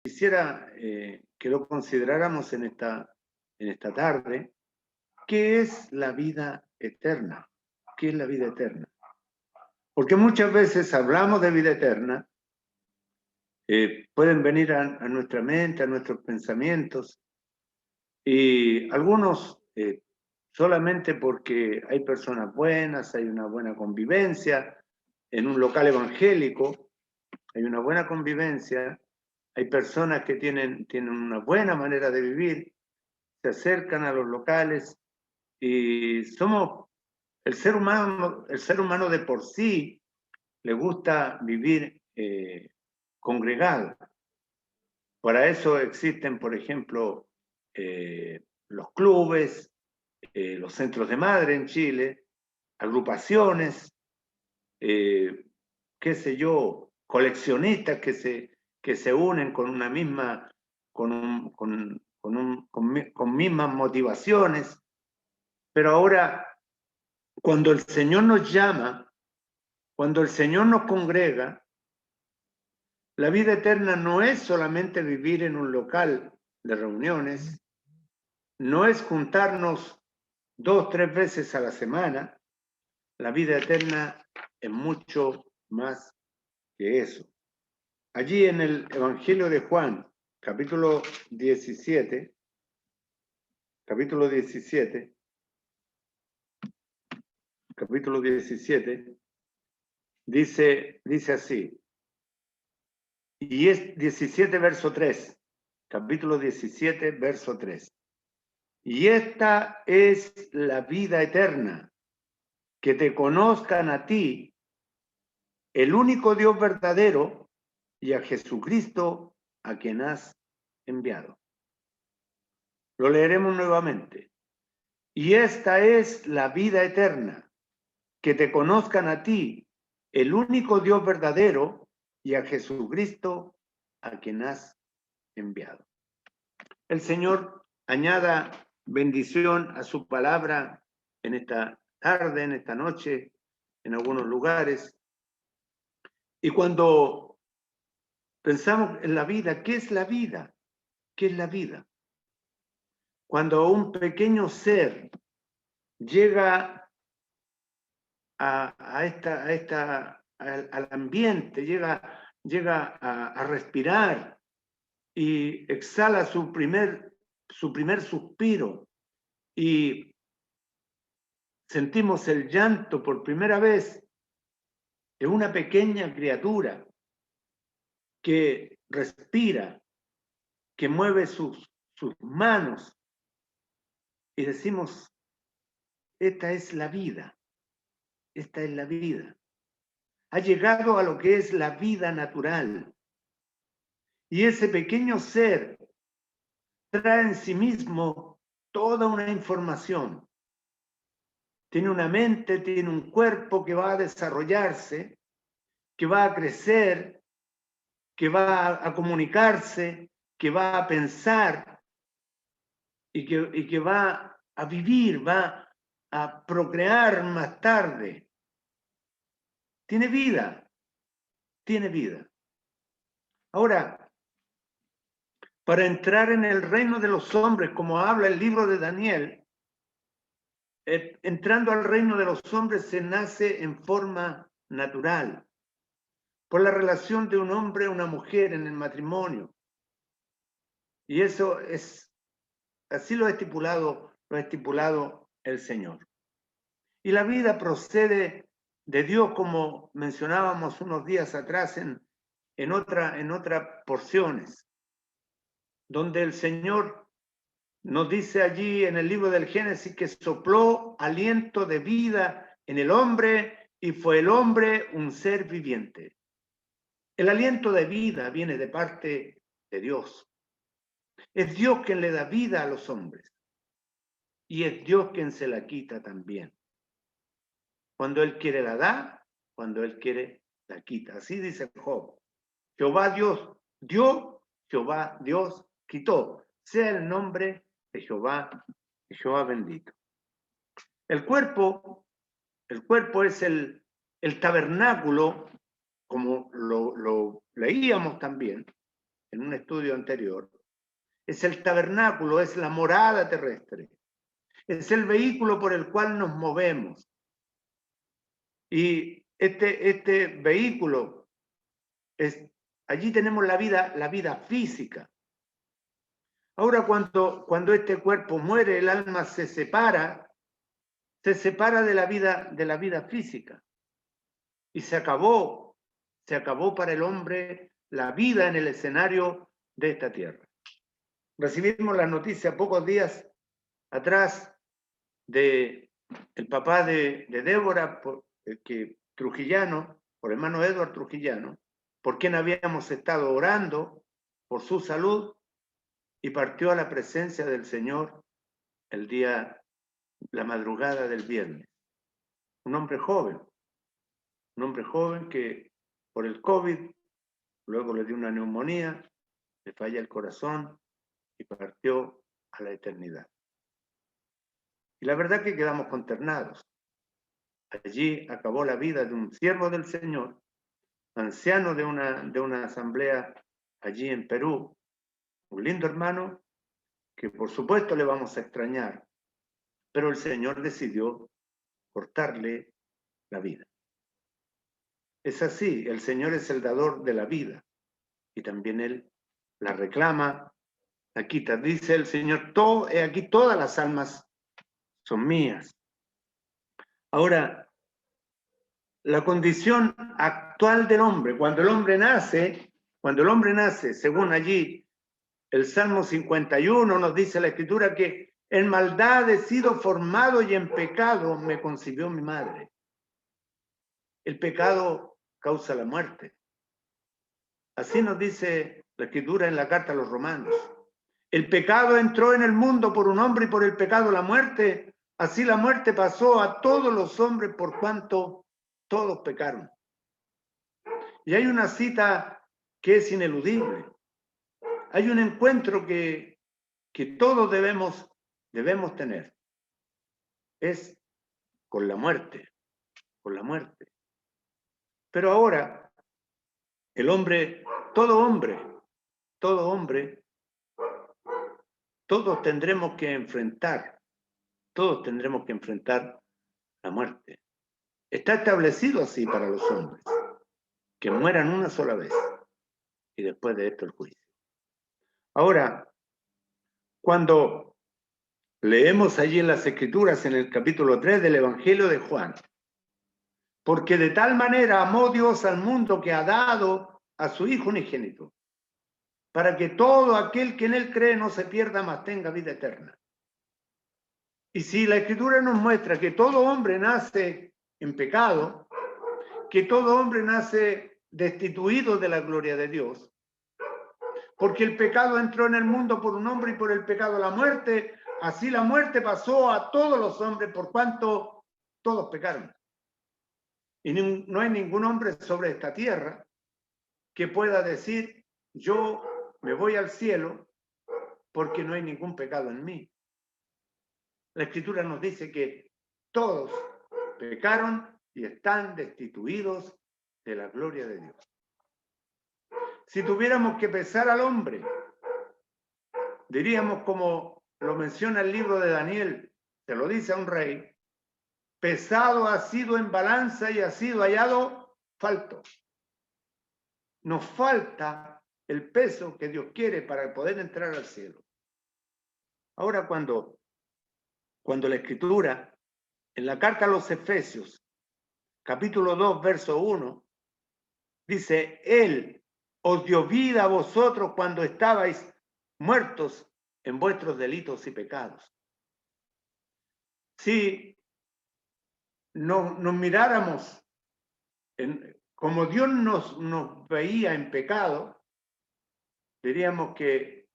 Quisiera que lo consideráramos en esta tarde. ¿Qué es la vida eterna? ¿Qué es la vida eterna? Porque muchas veces hablamos de vida eterna, pueden venir a nuestra mente, a nuestros pensamientos, y algunos solamente porque hay personas buenas, hay una buena convivencia, en un local evangélico hay una buena convivencia, hay personas que tienen una buena manera de vivir, se acercan a los locales y somos el ser humano de por sí le gusta vivir congregado. Para eso existen, por ejemplo, los clubes, los centros de madre en Chile, agrupaciones, qué sé yo, coleccionistas que se unen con una misma, con mismas motivaciones. Pero ahora, cuando el Señor nos llama, cuando el Señor nos congrega, la vida eterna no es solamente vivir en un local de reuniones, no es juntarnos 2, 3 veces a la semana. La vida eterna es mucho más que eso. Allí en el Evangelio de Juan, capítulo 17, dice así, y es 17, verso 3, capítulo 17, verso 3. Y esta es la vida eterna, que te conozcan a ti, el único Dios verdadero, y a Jesucristo a quien has enviado. Lo leeremos nuevamente. Y esta es la vida eterna, que te conozcan a ti, el único Dios verdadero, y a Jesucristo a quien has enviado. El Señor añada bendición a su palabra en esta tarde, en esta noche, en algunos lugares. Y cuando pensamos en la vida, ¿qué es la vida? ¿Qué es la vida? Cuando un pequeño ser llega al ambiente, llega a respirar y exhala su primer suspiro y sentimos el llanto por primera vez de una pequeña criatura que respira, que mueve sus manos y decimos, esta es la vida, esta es la vida. Ha llegado a lo que es la vida natural. Y ese pequeño ser trae en sí mismo toda una información. Tiene una mente, tiene un cuerpo que va a desarrollarse, que va a crecer, que va a comunicarse, que va a pensar y que va a vivir, va a procrear más tarde. Tiene vida, tiene vida. Ahora, para entrar en el reino de los hombres, como habla el libro de Daniel, entrando al reino de los hombres se nace en forma natural, por la relación de un hombre a una mujer en el matrimonio. Y eso es, así lo ha estipulado el Señor. Y la vida procede de Dios, como mencionábamos unos días atrás en otras porciones, donde el Señor nos dice allí en el libro del Génesis que sopló aliento de vida en el hombre y fue el hombre un ser viviente. El aliento de vida viene de parte de Dios. Es Dios quien le da vida a los hombres y es Dios quien se la quita también. Cuando Él quiere la da, cuando Él quiere la quita. Así dice Job. Jehová Dios dio, Jehová Dios quitó. Sea el nombre de Jehová bendito. El cuerpo es el tabernáculo, como lo leíamos también, en un estudio anterior, es el tabernáculo, es la morada terrestre, es el vehículo por el cual nos movemos. Y este vehículo, allí tenemos la vida física. Ahora cuando este cuerpo muere, el alma se separa de la vida física. Y se acabó para el hombre la vida en el escenario de esta tierra. Recibimos la noticia pocos días atrás de el papá de Débora, Trujillano, por hermano Edward Trujillano, por quien habíamos estado orando por su salud, y partió a la presencia del Señor la madrugada del viernes. Un hombre joven que por el COVID, luego le dio una neumonía, le falla el corazón y partió a la eternidad. Y la verdad que quedamos consternados. Allí acabó la vida de un siervo del Señor, anciano de una asamblea allí en Perú, un lindo hermano que por supuesto le vamos a extrañar, pero el Señor decidió cortarle la vida. Es así, el Señor es el dador de la vida y también Él la reclama, la quita. Dice el Señor, aquí todas las almas son mías. Ahora, la condición actual del hombre, cuando el hombre nace, según allí el Salmo 51 nos dice la Escritura que en maldad he sido formado y en pecado me concibió mi madre. El pecado causa la muerte. Así nos dice la Escritura en la carta a los Romanos. El pecado entró en el mundo por un hombre y por el pecado la muerte. Así la muerte pasó a todos los hombres por cuanto todos pecaron. Y hay una cita que es ineludible. Hay un encuentro que todos debemos tener. Es con la muerte. Pero ahora, todo hombre, todos tendremos que enfrentar la muerte. Está establecido así para los hombres, que mueran una sola vez y después de esto el juicio. Ahora, cuando leemos allí en las Escrituras, en el capítulo 3 del Evangelio de Juan, porque de tal manera amó Dios al mundo que ha dado a su Hijo unigénito, para que todo aquel que en él cree no se pierda, mas tenga vida eterna. Y si la Escritura nos muestra que todo hombre nace en pecado, que todo hombre nace destituido de la gloria de Dios, porque el pecado entró en el mundo por un hombre y por el pecado la muerte, así la muerte pasó a todos los hombres por cuanto todos pecaron. Y no hay ningún hombre sobre esta tierra que pueda decir, yo me voy al cielo porque no hay ningún pecado en mí. La Escritura nos dice que todos pecaron y están destituidos de la gloria de Dios. Si tuviéramos que pesar al hombre, diríamos como lo menciona el libro de Daniel, se lo dice a un rey, pesado ha sido en balanza y ha sido hallado falto. Nos falta el peso que Dios quiere para poder entrar al cielo. Ahora cuando la Escritura, en la carta a los Efesios, capítulo 2, verso 1, dice, Él os dio vida a vosotros cuando estabais muertos en vuestros delitos y pecados. Si nos miráramos como Dios nos veía en pecado, diríamos que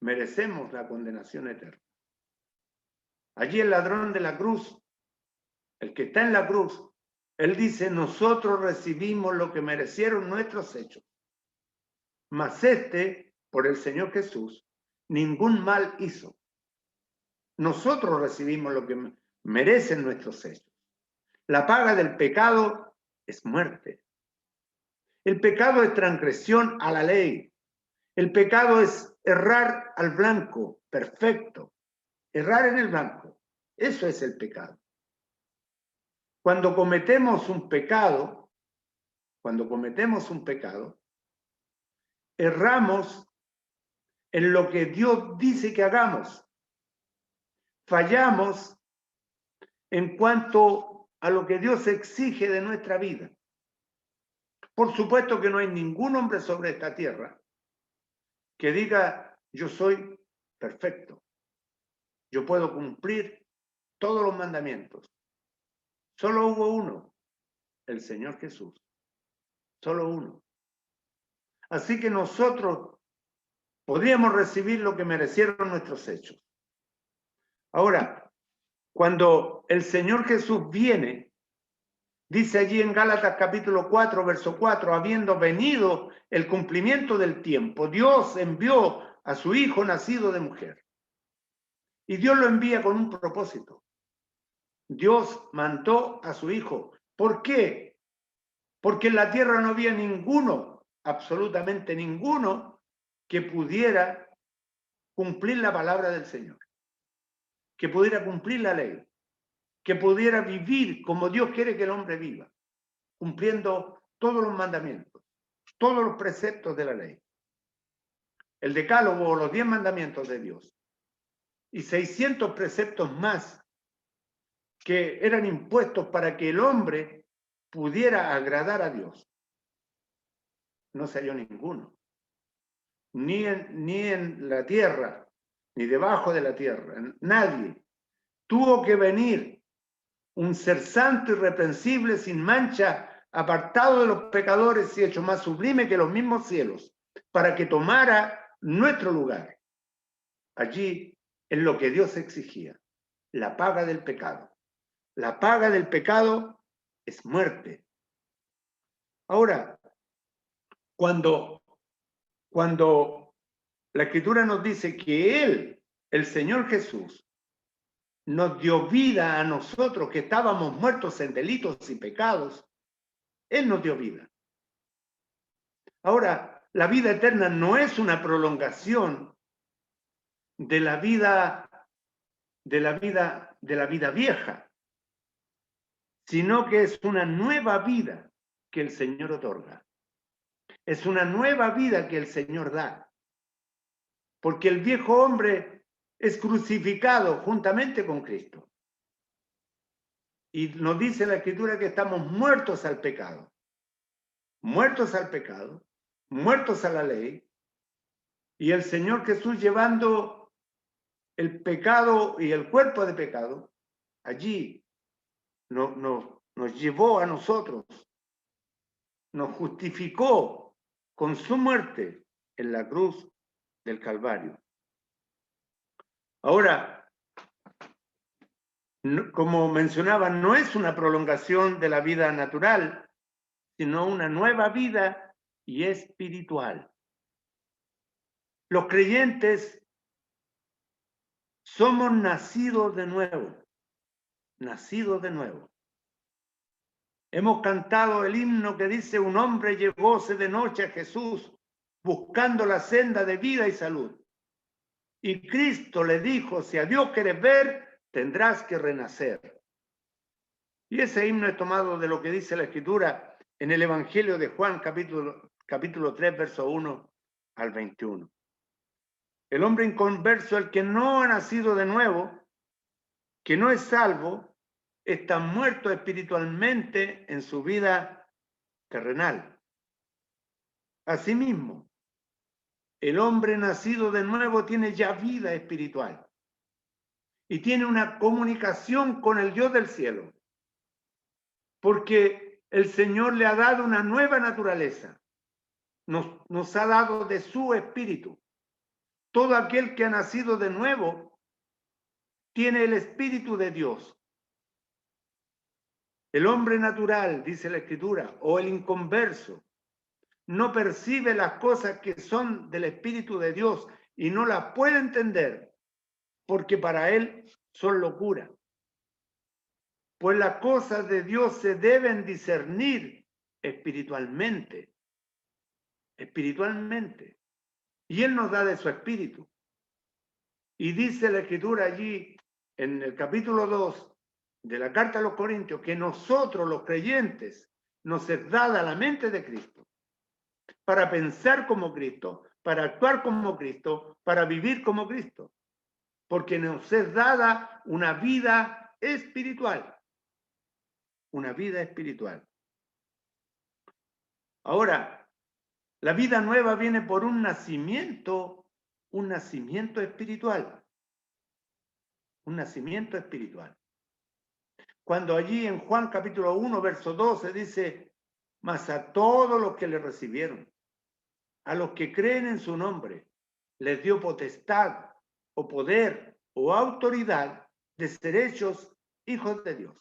merecemos la condenación eterna. Allí el ladrón de la cruz, el que está en la cruz, él dice, nosotros recibimos lo que merecieron nuestros hechos. Mas por el Señor Jesús, ningún mal hizo. Nosotros recibimos lo que merecen nuestros hechos. La paga del pecado es muerte. El pecado es transgresión a la ley. El pecado es errar al blanco, perfecto. Errar en el blanco. Eso es el pecado. Cuando cometemos un pecado, erramos en lo que Dios dice que hagamos. Fallamos en cuanto a lo que Dios exige de nuestra vida. Por supuesto que no hay ningún hombre sobre esta tierra que diga, yo soy perfecto. Yo puedo cumplir todos los mandamientos. Solo hubo uno, el Señor Jesús. Solo uno. Así que nosotros podríamos recibir lo que merecieron nuestros hechos. Ahora, cuando el Señor Jesús viene, dice allí en Gálatas capítulo 4, verso 4, habiendo venido el cumplimiento del tiempo, Dios envió a su Hijo nacido de mujer. Y Dios lo envía con un propósito. Dios mandó a su Hijo. ¿Por qué? Porque en la tierra no había ninguno, absolutamente ninguno, que pudiera cumplir la palabra del Señor, que pudiera cumplir la ley, que pudiera vivir como Dios quiere que el hombre viva, cumpliendo todos los mandamientos, todos los preceptos de la ley. El decálogo o los 10 mandamientos de Dios y 600 preceptos más que eran impuestos para que el hombre pudiera agradar a Dios. No se halló ninguno, ni en la tierra, ni debajo de la tierra, nadie. Tuvo que venir un ser santo, irreprensible, sin mancha, apartado de los pecadores y hecho más sublime que los mismos cielos, para que tomara nuestro lugar. Allí es lo que Dios exigía, la paga del pecado. La paga del pecado es muerte. Ahora, cuando la Escritura nos dice que Él, el Señor Jesús, nos dio vida a nosotros que estábamos muertos en delitos y pecados, Él nos dio vida. Ahora, la vida eterna no es una prolongación de la vida vieja, sino que es una nueva vida que el Señor otorga. Es una nueva vida que el Señor da. Porque el viejo hombre es crucificado juntamente con Cristo. Y nos dice la Escritura que estamos muertos al pecado. Muertos al pecado, muertos a la ley. Y el Señor Jesús llevando el pecado y el cuerpo de pecado, allí nos llevó a nosotros, nos justificó con su muerte en la cruz del Calvario. Ahora, como mencionaba, no es una prolongación de la vida natural, sino una nueva vida y espiritual. Los creyentes somos nacidos de nuevo, nacidos de nuevo. Hemos cantado el himno que dice: un hombre llegóse de noche a Jesús, buscando la senda de vida y salud. Y Cristo le dijo: si a Dios quieres ver, tendrás que renacer. Y ese himno es tomado de lo que dice la Escritura en el Evangelio de Juan, capítulo 3, verso 1 al 21. El hombre inconverso, el que no ha nacido de nuevo, que no es salvo, está muerto espiritualmente en su vida terrenal. Asimismo, el hombre nacido de nuevo tiene ya vida espiritual y tiene una comunicación con el Dios del cielo, porque el Señor le ha dado una nueva naturaleza, nos ha dado de su espíritu. Todo aquel que ha nacido de nuevo tiene el espíritu de Dios. El hombre natural, dice la Escritura, o el inconverso, no percibe las cosas que son del espíritu de Dios y no las puede entender, porque para él son locura. Pues las cosas de Dios se deben discernir espiritualmente. Espiritualmente. Y Él nos da de su espíritu. Y dice la Escritura allí, en el capítulo 2 de la carta a los Corintios, que nosotros los creyentes nos es dada la mente de Cristo para pensar como Cristo, para actuar como Cristo, para vivir como Cristo, porque nos es dada una vida espiritual, una vida espiritual. Ahora, la vida nueva viene por un nacimiento espiritual, un nacimiento espiritual. Cuando allí en Juan capítulo 1, verso 12 dice, mas a todos los que le recibieron, a los que creen en su nombre, les dio potestad o poder o autoridad de ser hechos hijos de Dios.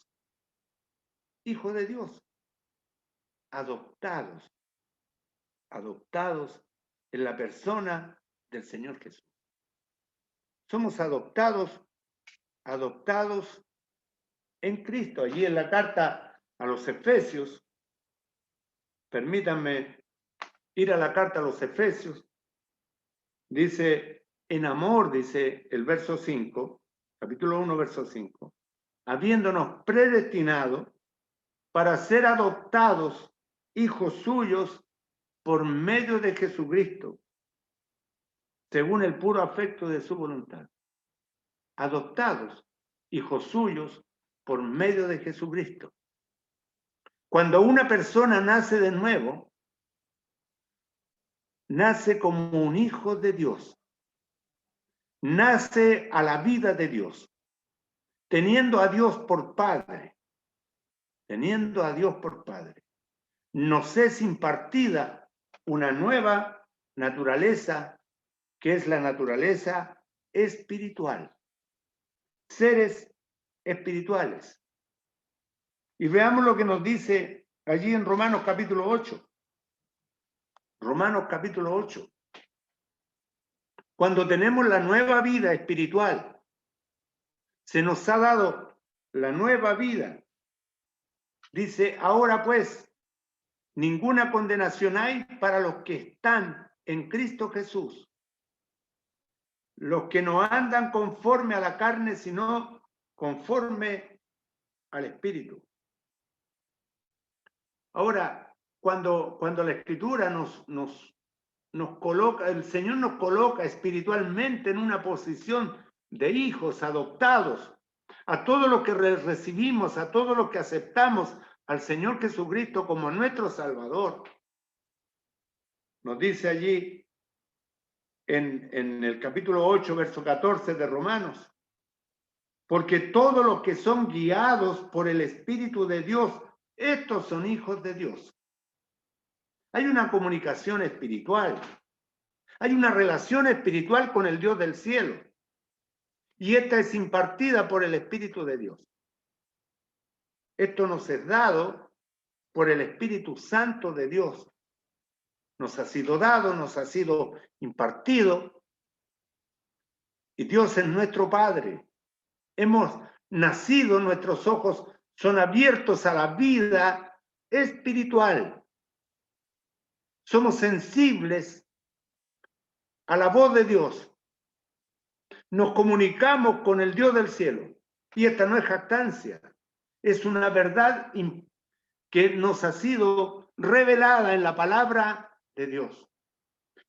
Hijos de Dios, adoptados en la persona del Señor Jesús. Somos adoptados en Cristo. Allí en la carta a los Efesios, permítanme ir a la carta a los Efesios, dice, en amor, dice el verso 5, capítulo 1, verso 5, habiéndonos predestinado para ser adoptados hijos suyos por medio de Jesucristo, según el puro afecto de su voluntad. Adoptados hijos suyos por medio de Jesucristo. Cuando una persona nace de nuevo, nace como un hijo de Dios. Nace a la vida de Dios, teniendo a Dios por Padre. Teniendo a Dios por Padre. Nos es impartida una nueva naturaleza, que es la naturaleza espiritual. Seres espirituales. Y veamos lo que nos dice allí en Romanos capítulo 8. Romanos capítulo 8. Cuando tenemos la nueva vida espiritual, se nos ha dado la nueva vida. Dice, ahora pues, ninguna condenación hay para los que están en Cristo Jesús. Los que no andan conforme a la carne, sino conforme al Espíritu. Ahora, cuando la Escritura nos coloca, el Señor nos coloca espiritualmente en una posición de hijos adoptados, a todo lo que recibimos, a todo lo que aceptamos al Señor Jesucristo como nuestro Salvador. Nos dice allí en el capítulo 8, verso 14 de Romanos, porque todos los que son guiados por el Espíritu de Dios, estos son hijos de Dios. Hay una comunicación espiritual. Hay una relación espiritual con el Dios del cielo. Y esta es impartida por el Espíritu de Dios. Esto nos es dado por el Espíritu Santo de Dios. Nos ha sido dado, nos ha sido impartido. Y Dios es nuestro Padre. Hemos nacido, nuestros ojos son abiertos a la vida espiritual. Somos sensibles a la voz de Dios. Nos comunicamos con el Dios del cielo. Y esta no es jactancia, es una verdad que nos ha sido revelada en la palabra de Dios.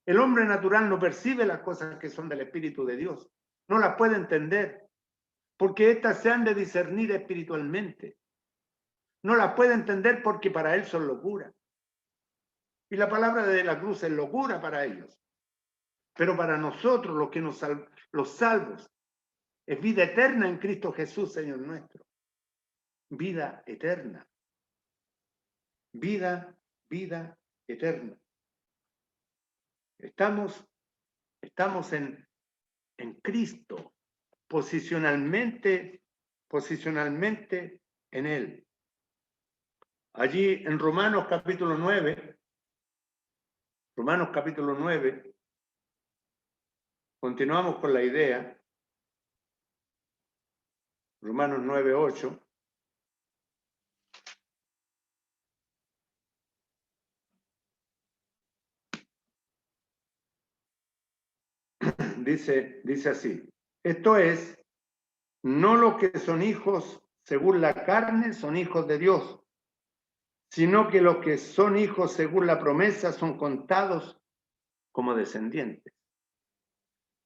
El hombre natural no percibe las cosas que son del Espíritu de Dios. No las puede entender, porque éstas se han de discernir espiritualmente. No las puede entender porque para él son locura. Y la palabra de la cruz es locura para ellos. Pero para nosotros, los salvos, es vida eterna en Cristo Jesús, Señor nuestro. Vida eterna. Vida eterna. Estamos en Cristo, posicionalmente en Él. Allí en Romanos capítulo 9, continuamos con la idea. Romanos 9, 8. dice así: esto es, no los que son hijos según la carne son hijos de Dios, sino que los que son hijos según la promesa son contados como descendientes.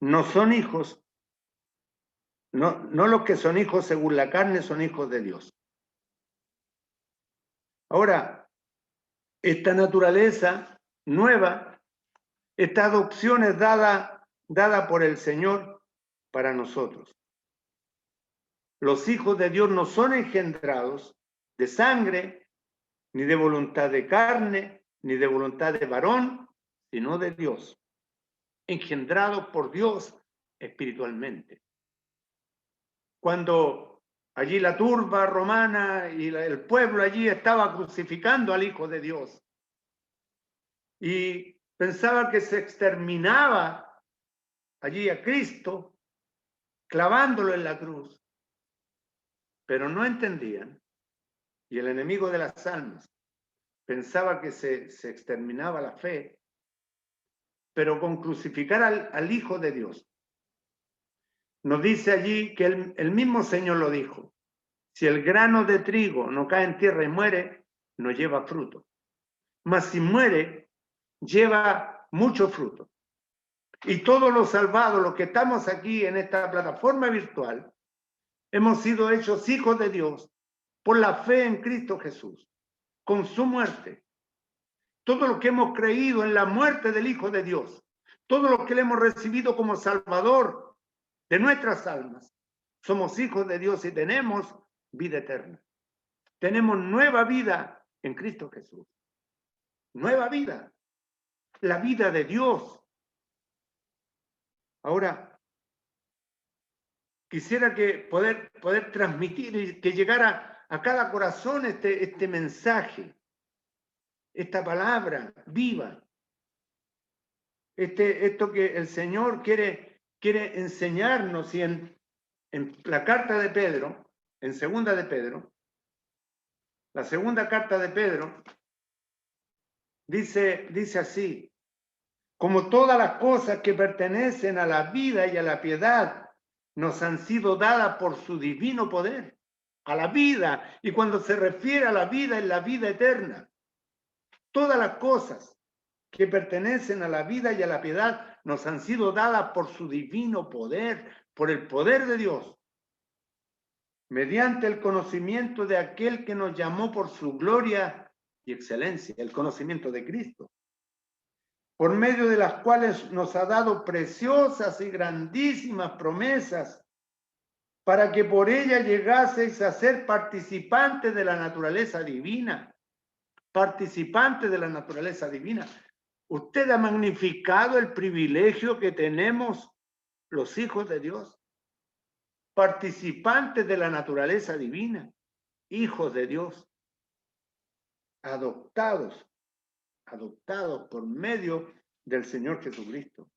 No son hijos, no los que son hijos según la carne son hijos de Dios. Ahora, esta naturaleza nueva, esta adopción es dada por el Señor para nosotros. Los hijos de Dios no son engendrados de sangre, ni de voluntad de carne, ni de voluntad de varón, sino de Dios, engendrados por Dios espiritualmente. Cuando allí la turba romana y el pueblo allí estaba crucificando al Hijo de Dios y pensaba que se exterminaba allí a Cristo clavándolo en la cruz, pero no entendían, y el enemigo de las almas pensaba que se exterminaba la fe, pero con crucificar al Hijo de Dios. Nos dice allí que el mismo Señor lo dijo: si el grano de trigo no cae en tierra y muere, no lleva fruto. Mas si muere, lleva mucho fruto. Y todos los salvados, los que estamos aquí en esta plataforma virtual, hemos sido hechos hijos de Dios por la fe en Cristo Jesús, con su muerte. Todo lo que hemos creído en la muerte del Hijo de Dios, todo lo que le hemos recibido como Salvador de nuestras almas, somos hijos de Dios y tenemos vida eterna. Tenemos nueva vida en Cristo Jesús. Nueva vida. La vida de Dios. Ahora, quisiera que poder transmitir y que llegara a cada corazón este mensaje, esta palabra viva, esto que el Señor quiere enseñarnos. Y en la carta de Pedro, en segunda de Pedro, la segunda carta de Pedro, dice así: como todas las cosas que pertenecen a la vida y a la piedad nos han sido dadas por su divino poder, a la vida, y cuando se refiere a la vida es la vida eterna. Todas las cosas que pertenecen a la vida y a la piedad nos han sido dadas por su divino poder, por el poder de Dios, mediante el conocimiento de aquel que nos llamó por su gloria y excelencia, el conocimiento de Cristo, por medio de las cuales nos ha dado preciosas y grandísimas promesas, para que por ella llegaseis a ser participantes de la naturaleza divina. Participantes de la naturaleza divina. Usted ha magnificado el privilegio que tenemos los hijos de Dios. Participantes de la naturaleza divina. Hijos de Dios. Adoptados por medio del Señor Jesucristo.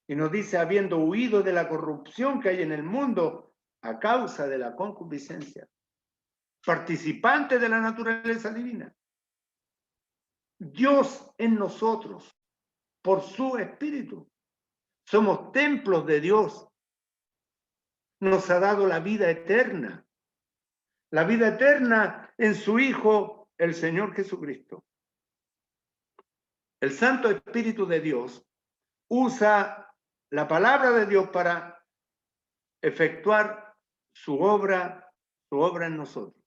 Y nos dice: habiendo huido de la corrupción que hay en el mundo a causa de la concupiscencia. Participantes de la naturaleza divina. Dios en nosotros, por su Espíritu. Somos templos de Dios. Nos ha dado la vida eterna. La vida eterna en su Hijo, el Señor Jesucristo. El Santo Espíritu de Dios usa la palabra de Dios para efectuar su obra en nosotros.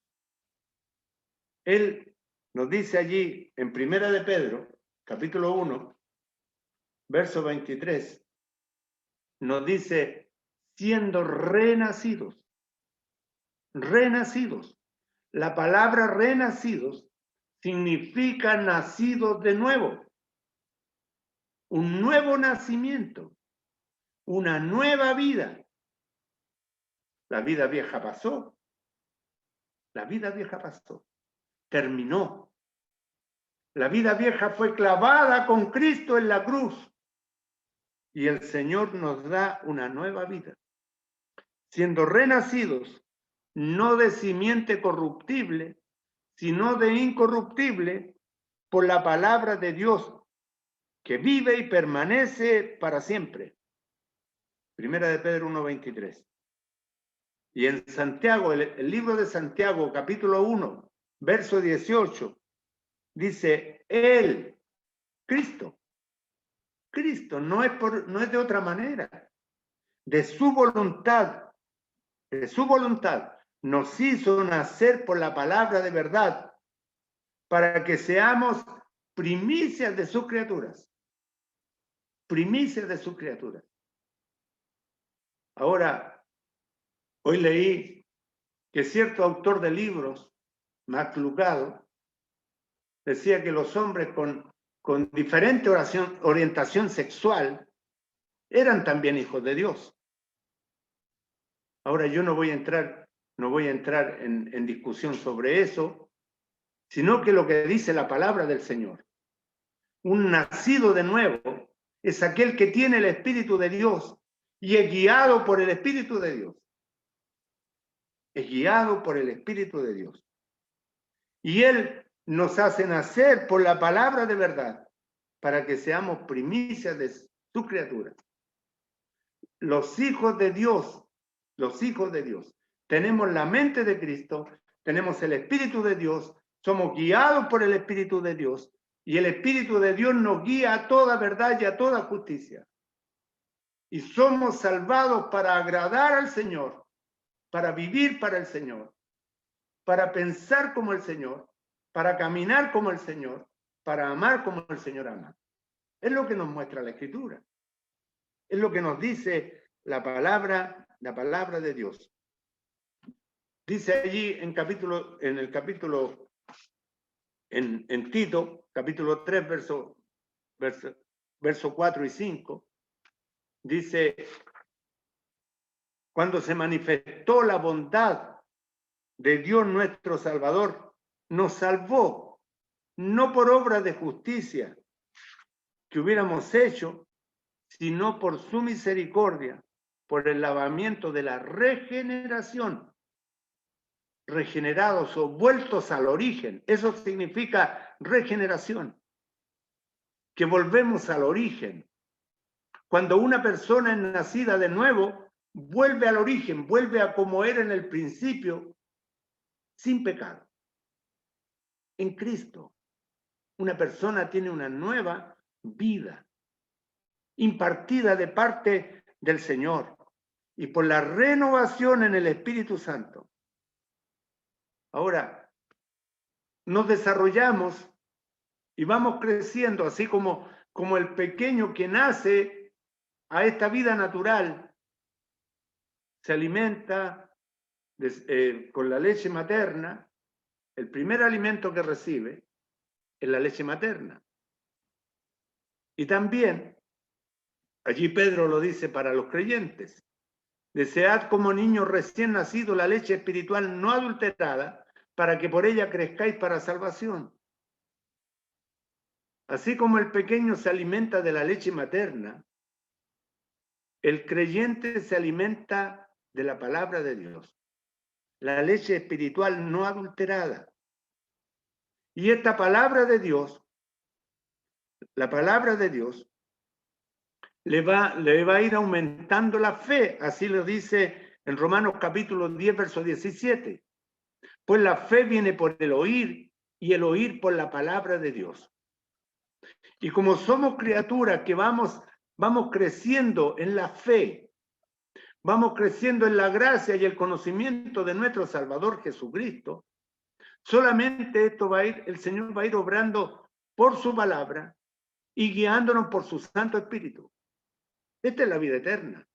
Él nos dice allí en Primera de Pedro, capítulo 1, verso 23, nos dice: siendo renacidos. La palabra renacidos significa nacidos de nuevo. Un nuevo nacimiento, una nueva vida. La vida vieja pasó. Terminó. La vida vieja fue clavada con Cristo en la cruz. Y el Señor nos da una nueva vida. Siendo renacidos, no de simiente corruptible, sino de incorruptible, por la palabra de Dios, que vive y permanece para siempre. Primera de Pedro 1:23. Y en Santiago, el libro de Santiago, capítulo 1, verso 18, dice, Él, Cristo, no es de otra manera. De su voluntad, nos hizo nacer por la palabra de verdad, para que seamos primicias de sus criaturas. Primicias de sus criaturas. Ahora, hoy leí que cierto autor de libros, Max Lucado, decía que los hombres con diferente orientación sexual eran también hijos de Dios. Ahora yo no voy a entrar en discusión sobre eso, sino que lo que dice la palabra del Señor. Un nacido de nuevo es aquel que tiene el Espíritu de Dios y es guiado por el Espíritu de Dios. Es guiado por el Espíritu de Dios. Y Él nos hace nacer por la palabra de verdad para que seamos primicias de su criatura. Los hijos de Dios, tenemos la mente de Cristo, tenemos el Espíritu de Dios, somos guiados por el Espíritu de Dios y el Espíritu de Dios nos guía a toda verdad y a toda justicia. Y somos salvados para agradar al Señor, para vivir para el Señor, para pensar como el Señor, para caminar como el Señor, para amar como el Señor ama. Es lo que nos muestra la Escritura. Es lo que nos dice la palabra de Dios. Dice allí en Tito, capítulo 3, verso 4 y 5, dice, cuando se manifestó la bondad de Dios nuestro Salvador, nos salvó, no por obra de justicia que hubiéramos hecho, sino por su misericordia, por el lavamiento de la regeneración, regenerados o vueltos al origen. Eso significa regeneración, que volvemos al origen. Cuando una persona es nacida de nuevo, vuelve al origen, vuelve a como era en el principio, sin pecado. En Cristo, una persona tiene una nueva vida, impartida de parte del Señor y por la renovación en el Espíritu Santo. Ahora, nos desarrollamos y vamos creciendo, así como el pequeño que nace a esta vida natural, se alimenta con la leche materna. El primer alimento que recibe es la leche materna. Y también, allí Pedro lo dice para los creyentes, desead como niños recién nacidos la leche espiritual no adulterada, para que por ella crezcáis para salvación. Así como el pequeño se alimenta de la leche materna, el creyente se alimenta de la palabra de Dios, la leche espiritual no adulterada. Y esta palabra de Dios, la palabra de Dios, le va a ir aumentando la fe, así lo dice en Romanos capítulo 10, verso 17. Pues la fe viene por el oír y el oír por la palabra de Dios. Y como somos criaturas que vamos creciendo en la fe, vamos creciendo en la gracia y el conocimiento de nuestro Salvador Jesucristo, solamente el Señor va a ir obrando por su palabra y guiándonos por su Santo Espíritu. Esta es la vida eterna.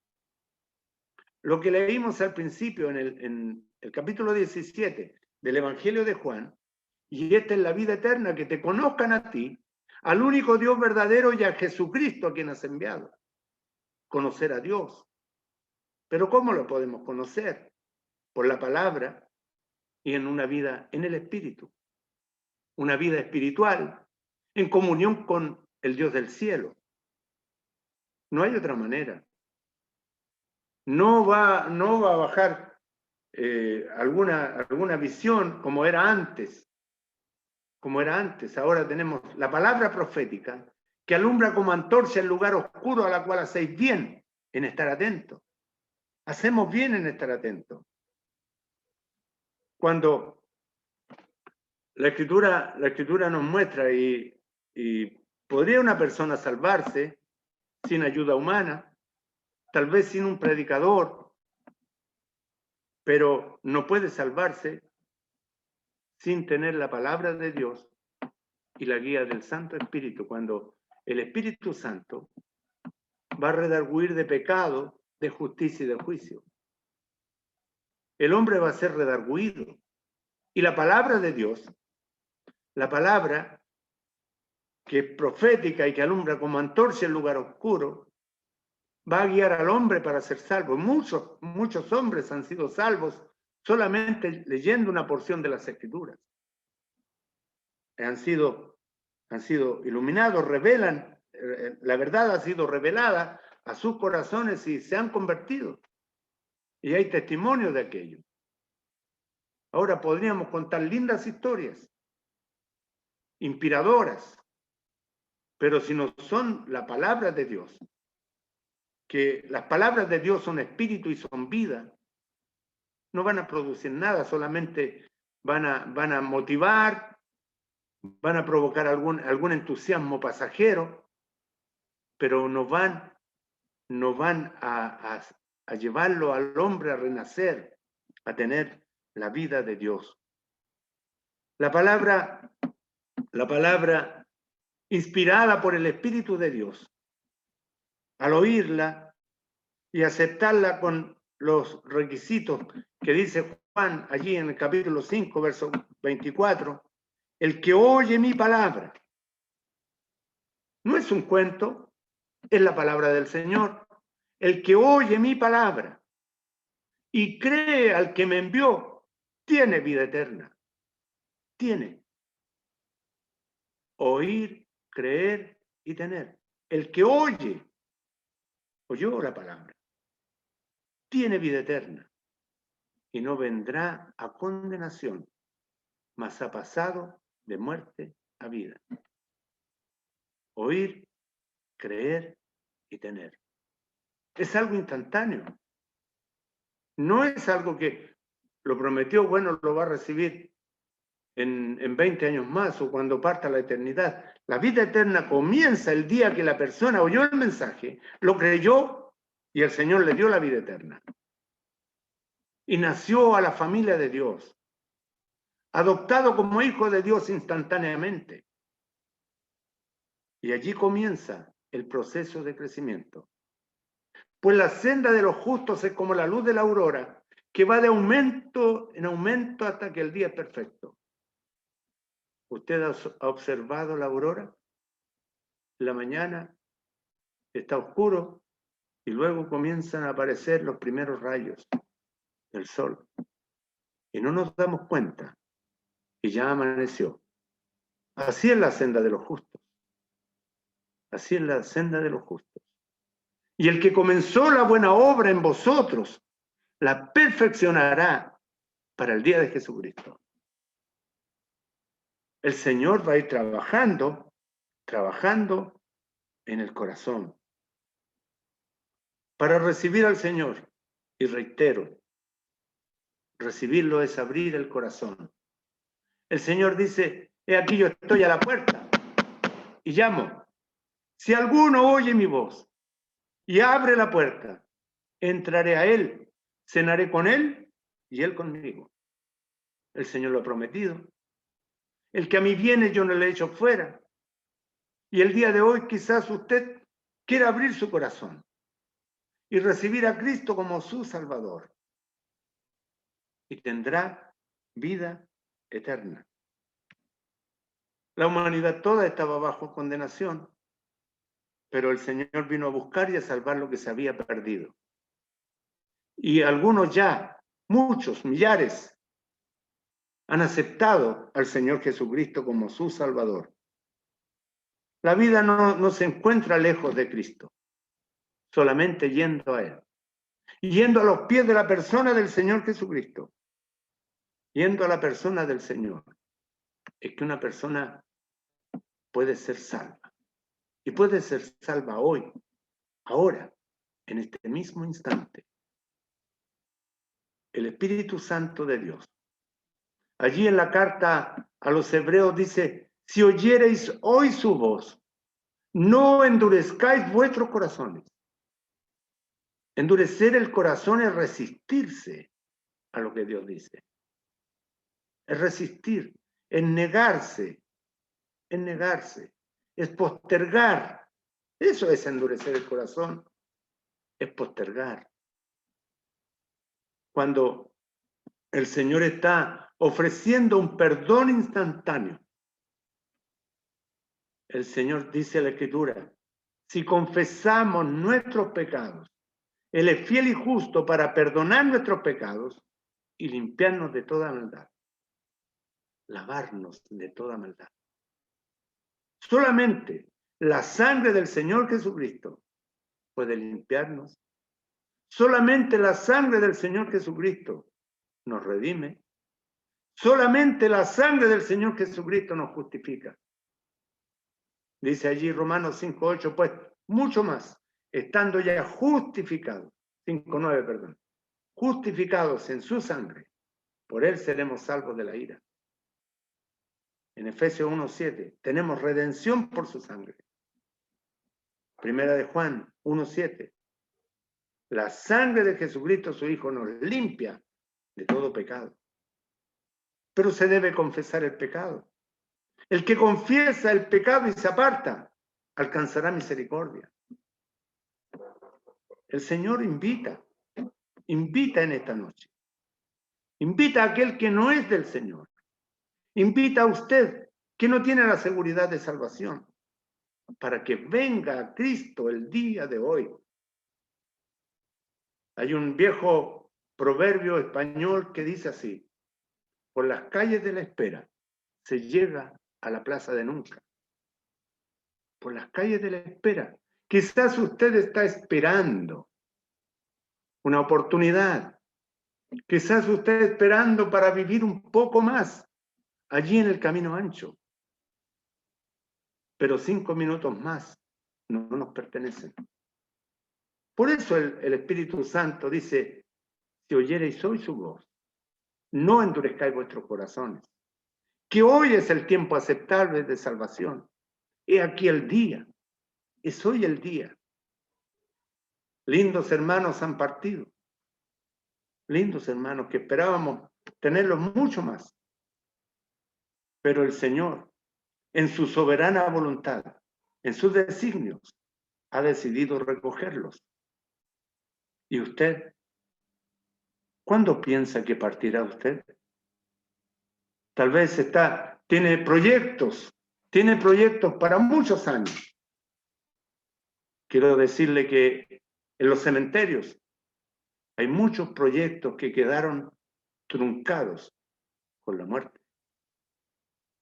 Lo que leímos al principio en el capítulo 17 del Evangelio de Juan, y esta es la vida eterna, que te conozcan a ti, al único Dios verdadero y a Jesucristo a quien has enviado. Conocer a Dios. Pero ¿cómo lo podemos conocer? Por la palabra y en una vida en el Espíritu. Una vida espiritual, en comunión con el Dios del cielo. No hay otra manera. No va a bajar alguna visión como era antes. Ahora tenemos la palabra profética que alumbra como antorcha el lugar oscuro a la cual hacéis bien en estar atentos. Hacemos bien en estar atentos. Cuando la escritura nos muestra y podría una persona salvarse sin ayuda humana, tal vez sin un predicador, pero no puede salvarse sin tener la palabra de Dios y la guía del Santo Espíritu, cuando el Espíritu Santo va a redarguir de pecado, de justicia y de juicio. El hombre va a ser redarguido. Y la palabra de Dios, la palabra que es profética y que alumbra como antorcha en lugar oscuro, va a guiar al hombre para ser salvo. Muchos hombres han sido salvos solamente leyendo una porción de las Escrituras. Han sido iluminados, revelan, la verdad ha sido revelada a sus corazones y se han convertido. Y hay testimonio de aquello. Ahora podríamos contar lindas historias, inspiradoras, pero si no son la palabra de Dios, que las palabras de Dios son espíritu y son vida, no van a producir nada, solamente van a motivar, van a provocar algún entusiasmo pasajero, pero no van a llevarlo al hombre a renacer, a tener la vida de Dios. La palabra inspirada por el Espíritu de Dios, al oírla y aceptarla con los requisitos que dice Juan allí en el capítulo 5, verso 24, el que oye mi palabra, no es un cuento, es la palabra del Señor. El que oye mi palabra y cree al que me envió, tiene vida eterna. Tiene. Oír, creer y tener. El que oyó la palabra, tiene vida eterna y no vendrá a condenación, mas ha pasado de muerte a vida. Oír, creer y tener. Es algo instantáneo. No es algo que lo prometió, bueno, lo va a recibir en 20 años más o cuando parta la eternidad. La vida eterna comienza el día que la persona oyó el mensaje, lo creyó y el Señor le dio la vida eterna. Y nació a la familia de Dios, adoptado como hijo de Dios instantáneamente. Y allí comienza el proceso de crecimiento. Pues la senda de los justos es como la luz de la aurora, que va de aumento en aumento hasta que el día es perfecto. ¿Usted ha observado la aurora? La mañana está oscuro y luego comienzan a aparecer los primeros rayos del sol. Y no nos damos cuenta que ya amaneció. Así es la senda de los justos. Así es la senda de los justos. Y el que comenzó la buena obra en vosotros, la perfeccionará para el día de Jesucristo. El Señor va a ir trabajando en el corazón. Para recibir al Señor, y reitero, recibirlo es abrir el corazón. El Señor dice, he aquí yo estoy a la puerta y llamo. Si alguno oye mi voz y abre la puerta, entraré a él, cenaré con él y él conmigo. El Señor lo ha prometido. El que a mí viene yo no le echo fuera. Y el día de hoy quizás usted quiera abrir su corazón y recibir a Cristo como su Salvador. Y tendrá vida eterna. La humanidad toda estaba bajo condenación, pero el Señor vino a buscar y a salvar lo que se había perdido. Y algunos ya, muchos, millares, han aceptado al Señor Jesucristo como su Salvador. La vida no se encuentra lejos de Cristo, solamente yendo a Él. Yendo a los pies de la persona del Señor Jesucristo. Yendo a la persona del Señor. Es que una persona puede ser salva. Y puede ser salva hoy, ahora. en este mismo instante, el Espíritu Santo de Dios. Allí en la carta a los hebreos dice, si oyereis hoy su voz, no endurezcáis vuestros corazones. Endurecer el corazón es resistirse a lo que Dios dice. Es resistir, es negarse, es postergar. Eso es endurecer el corazón, es postergar. Cuando el Señor está ofreciendo un perdón instantáneo, el Señor dice en la Escritura, si confesamos nuestros pecados, Él es fiel y justo para perdonar nuestros pecados y limpiarnos de toda maldad, lavarnos de toda maldad. Solamente la sangre del Señor Jesucristo puede limpiarnos. Solamente la sangre del Señor Jesucristo nos redime. Solamente la sangre del Señor Jesucristo nos justifica. Dice allí Romanos 5:8, pues mucho más, estando ya justificados, 5:9, perdón, justificados en su sangre, por él seremos salvos de la ira. En Efesios 1:7, tenemos redención por su sangre. Primera de Juan 1:7, la sangre de Jesucristo, su Hijo, nos limpia de todo pecado. Pero se debe confesar el pecado. El que confiesa el pecado y se aparta, alcanzará misericordia. El Señor invita en esta noche. Invita a aquel que no es del Señor. Invita a usted que no tiene la seguridad de salvación para que venga a Cristo el día de hoy. Hay un viejo proverbio español que dice así, por las calles de la espera se llega a la plaza de nunca. Por las calles de la espera. Quizás usted está esperando una oportunidad. Quizás usted esperando para vivir un poco más allí en el camino ancho. Pero 5 minutos más no nos pertenecen. Por eso el Espíritu Santo dice, si oyereis hoy su voz, no endurezcáis vuestros corazones, que hoy es el tiempo aceptable de salvación. He aquí el día, es hoy el día. Lindos hermanos han partido, lindos hermanos que esperábamos tenerlos mucho más. Pero el Señor, en su soberana voluntad, en sus designios, ha decidido recogerlos. ¿Y usted? ¿Cuándo piensa que partirá usted? Tal vez tiene proyectos para muchos años. Quiero decirle que en los cementerios hay muchos proyectos que quedaron truncados con la muerte.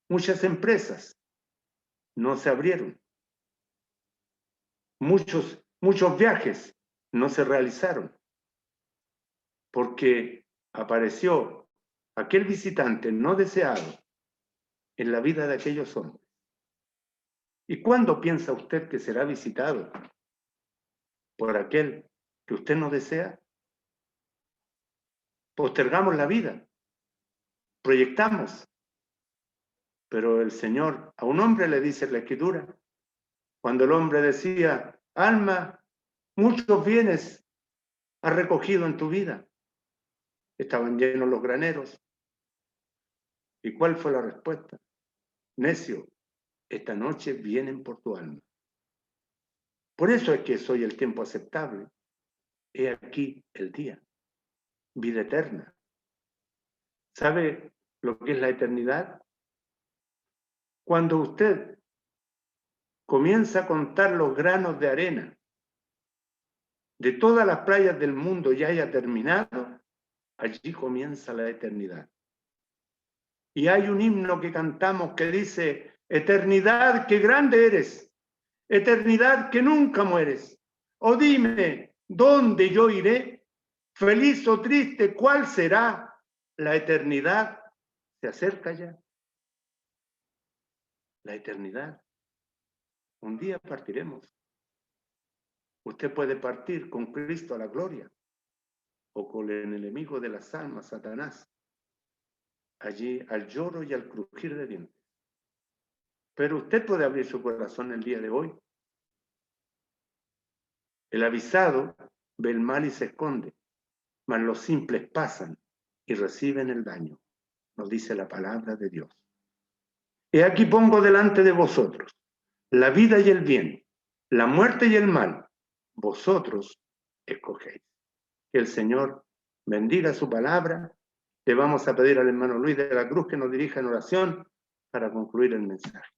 Muchas empresas no se abrieron. Muchos viajes no se realizaron porque apareció aquel visitante no deseado en la vida de aquellos hombres. ¿Y cuándo piensa usted que será visitado por aquel que usted no desea? Postergamos la vida, proyectamos, pero el Señor a un hombre le dice en la Escritura, cuando el hombre decía, alma, muchos bienes has recogido en tu vida, estaban llenos los graneros. ¿Y cuál fue la respuesta? Necio, esta noche vienen por tu alma. Por eso es que soy el tiempo aceptable. He aquí el día, vida eterna. ¿Sabe lo que es la eternidad? Cuando usted comienza a contar los granos de arena de todas las playas del mundo y haya terminado, allí comienza la eternidad. Y hay un himno que cantamos que dice, eternidad, qué grande eres, eternidad que nunca mueres. O dime, ¿dónde yo iré? Feliz o triste, ¿cuál será? La eternidad se acerca ya. La eternidad. Un día partiremos. Usted puede partir con Cristo a la gloria o con el enemigo de las almas, Satanás, allí al lloro y al crujir de dientes. Pero usted puede abrir su corazón el día de hoy. El avisado ve el mal y se esconde, mas los simples pasan y reciben el daño, nos dice la palabra de Dios. He aquí pongo delante de vosotros la vida y el bien, la muerte y el mal. Vosotros escogéis. Que el Señor bendiga su palabra. Le vamos a pedir al hermano Luis de la Cruz que nos dirija en oración para concluir el mensaje.